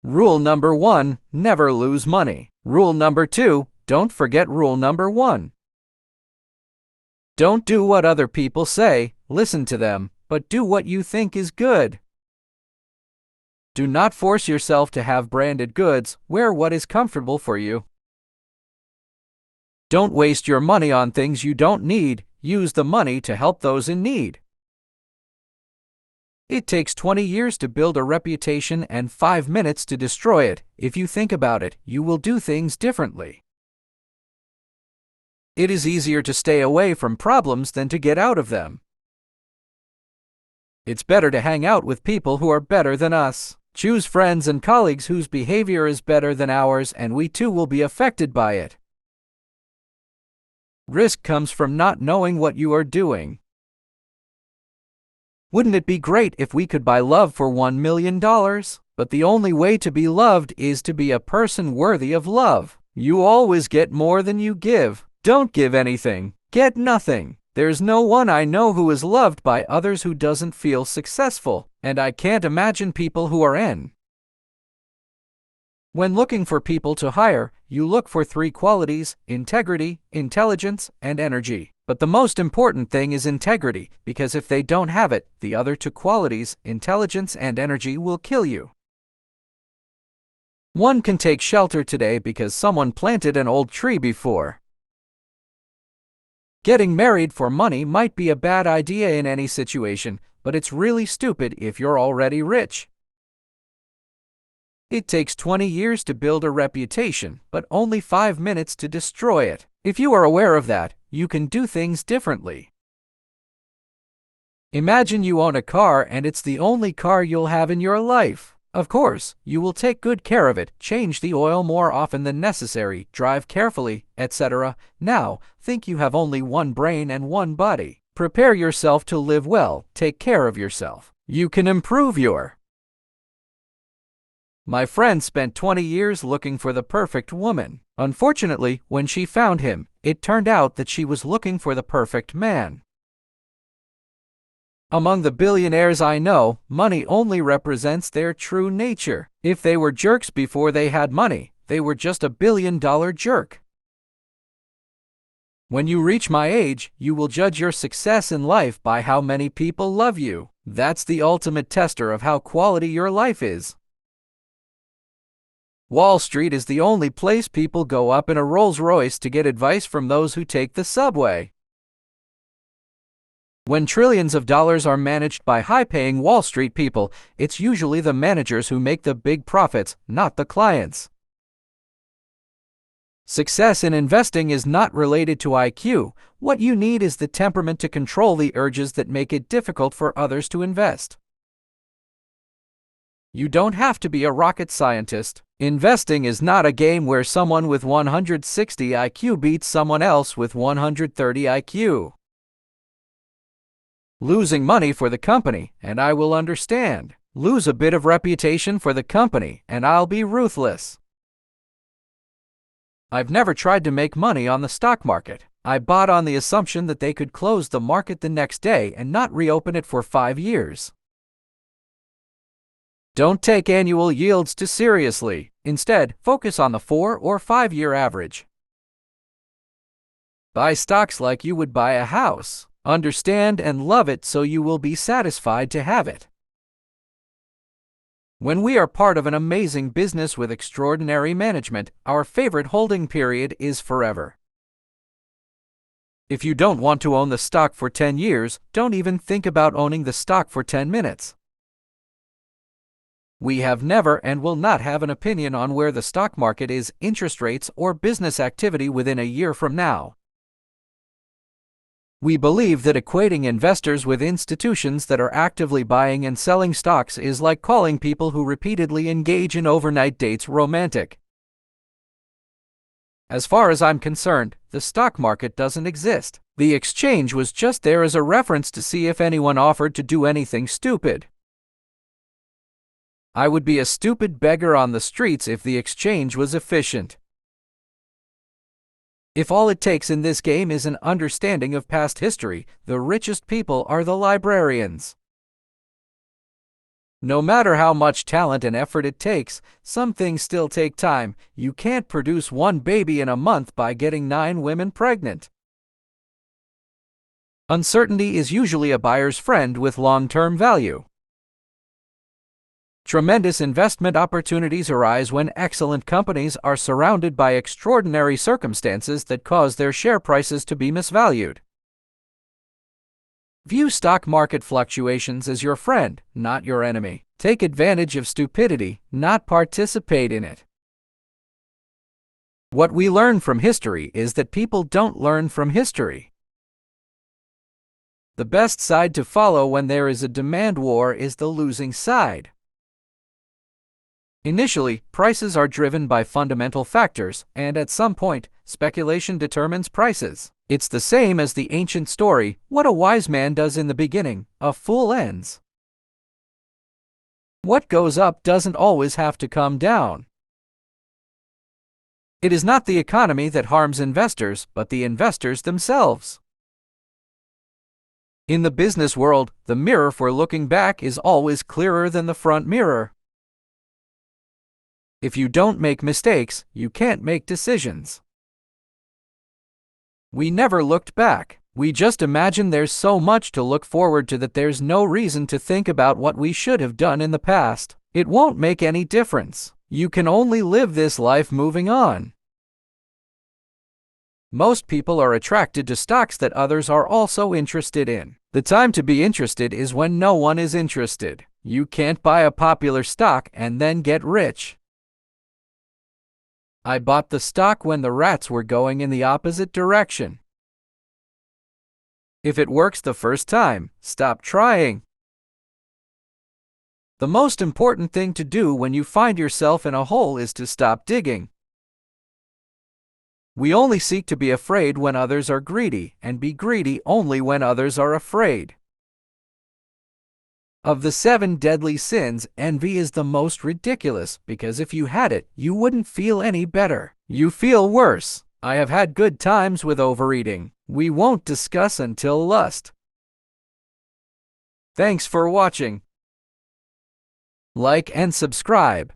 Rule number 1, never lose money. Rule number 2, don't forget rule number 1. Don't do what other people say, listen to them, but do what you think is good. Do not force yourself to have branded goods, wear what is comfortable for you. Don't waste your money on things you don't need, use the money to help those in need. It takes 20 years to build a reputation and 5 minutes to destroy it. If you think about it, you will do things differently. It is easier to stay away from problems than to get out of them. It's better to hang out with people who are better than us. Choose friends and colleagues whose behavior is better than ours, and we too will be affected by it. Risk comes from not knowing what you are doing. Wouldn't it be great if we could buy love for $1 million? But the only way to be loved is to be a person worthy of love. You always get more than you give. Don't give anything. Get nothing. There's no one I know who is loved by others who doesn't feel successful, and I can't imagine people who are in. When looking for people to hire, you look for 3 qualities: integrity, intelligence, and energy. But the most important thing is integrity, because if they don't have it, the other 2 qualities, intelligence and energy, will kill you. One can take shelter today because someone planted an old tree before. Getting married for money might be a bad idea in any situation, but it's really stupid if you're already rich. It takes 20 years to build a reputation, but only 5 minutes to destroy it. If you are aware of that, you can do things differently. Imagine you own a car and it's the only car you'll have in your life. Of course, you will take good care of it, change the oil more often than necessary, drive carefully, etc. Now, think you have only one brain and one body. Prepare yourself to live well, take care of yourself. You can improve your. My friend spent 20 years looking for the perfect woman. Unfortunately, when she found him, it turned out that she was looking for the perfect man. Among the billionaires I know, money only represents their true nature. If they were jerks before they had money, they were just a billion-dollar jerk. When you reach my age, you will judge your success in life by how many people love you. That's the ultimate tester of how quality your life is. Wall Street is the only place people go up in a Rolls-Royce to get advice from those who take the subway. When trillions of dollars are managed by high-paying Wall Street people, it's usually the managers who make the big profits, not the clients. Success in investing is not related to IQ. What you need is the temperament to control the urges that make it difficult for others to invest. You don't have to be a rocket scientist. Investing is not a game where someone with 160 IQ beats someone else with 130 IQ. Losing money for the company, and I will understand. Lose a bit of reputation for the company, and I'll be ruthless. I've never tried to make money on the stock market. I bought on the assumption that they could close the market the next day and not reopen it for 5 years. Don't take annual yields too seriously. Instead, focus on the 4 or 5 year average. Buy stocks like you would buy a house. Understand and love it so you will be satisfied to have it. When we are part of an amazing business with extraordinary management, our favorite holding period is forever. If you don't want to own the stock for 10 years, don't even think about owning the stock for 10 minutes. We have never and will not have an opinion on where the stock market is, interest rates, or business activity within a year from now. We believe that equating investors with institutions that are actively buying and selling stocks is like calling people who repeatedly engage in overnight dates romantic. As far as I'm concerned, the stock market doesn't exist. The exchange was just there as a reference to see if anyone offered to do anything stupid. I would be a stupid beggar on the streets if the exchange was efficient. If all it takes in this game is an understanding of past history, the richest people are the librarians. No matter how much talent and effort it takes, some things still take time. You can't produce one baby in a month by getting 9 women pregnant. Uncertainty is usually a buyer's friend with long-term value. Tremendous investment opportunities arise when excellent companies are surrounded by extraordinary circumstances that cause their share prices to be misvalued. View stock market fluctuations as your friend, not your enemy. Take advantage of stupidity, not participate in it. What we learn from history is that people don't learn from history. The best side to follow when there is a demand war is the losing side. Initially, prices are driven by fundamental factors, and at some point, speculation determines prices. It's the same as the ancient story, what a wise man does in the beginning, a fool ends. What goes up doesn't always have to come down. It is not the economy that harms investors, but the investors themselves. In the business world, the mirror for looking back is always clearer than the front mirror. If you don't make mistakes, you can't make decisions. We never looked back. We just imagine there's so much to look forward to that there's no reason to think about what we should have done in the past. It won't make any difference. You can only live this life moving on. Most people are attracted to stocks that others are also interested in. The time to be interested is when no one is interested. You can't buy a popular stock and then get rich. I bought the stock when the rats were going in the opposite direction. If it works the first time, stop trying. The most important thing to do when you find yourself in a hole is to stop digging. We only seek to be afraid when others are greedy, and be greedy only when others are afraid. Of the 7 deadly sins, envy is the most ridiculous, because if you had it, you wouldn't feel any better. You feel worse. I have had good times with overeating. We won't discuss until lust. Thanks for watching. Like and subscribe.